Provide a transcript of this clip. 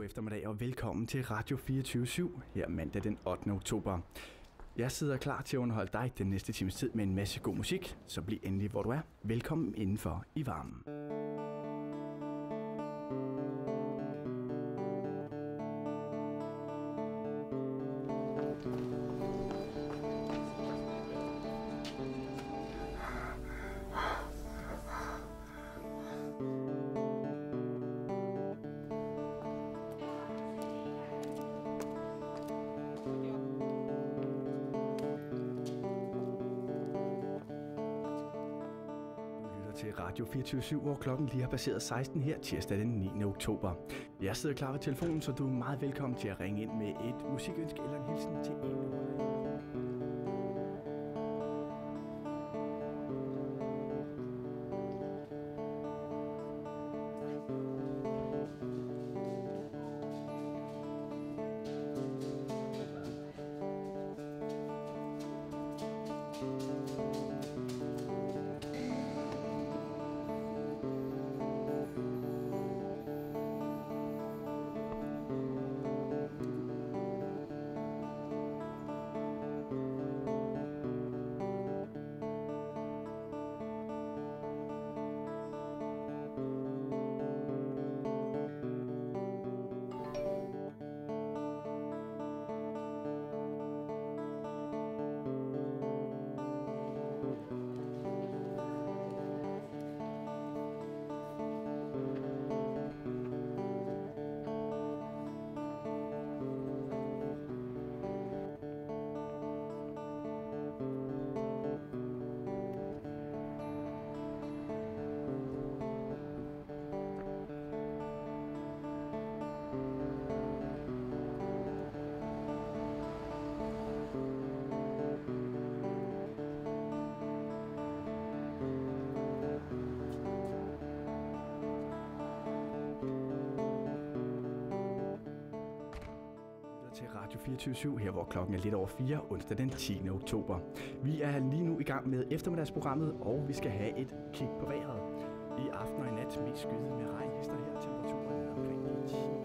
eftermiddag og velkommen til Radio 24/7 her mandag den 8. oktober. Jeg sidder klar til at underholde dig den næste times tid med en masse god musik, så bliv endelig hvor du er. Velkommen indenfor i varmen. Til Radio 24/7, hvor klokken lige har passeret 16 her tirsdag den 9. oktober. Jeg sidder klar ved telefonen, så du er meget velkommen til at ringe ind med et musikønske eller en hilsen til en. Til Radio 24/7 her, hvor klokken er lidt over 4, onsdag den 10. oktober. Vi er lige nu i gang med eftermiddagsprogrammet, og vi skal have et kig på vejret. I aften og i nat mest skyet med regn, her temperaturen omkring 10.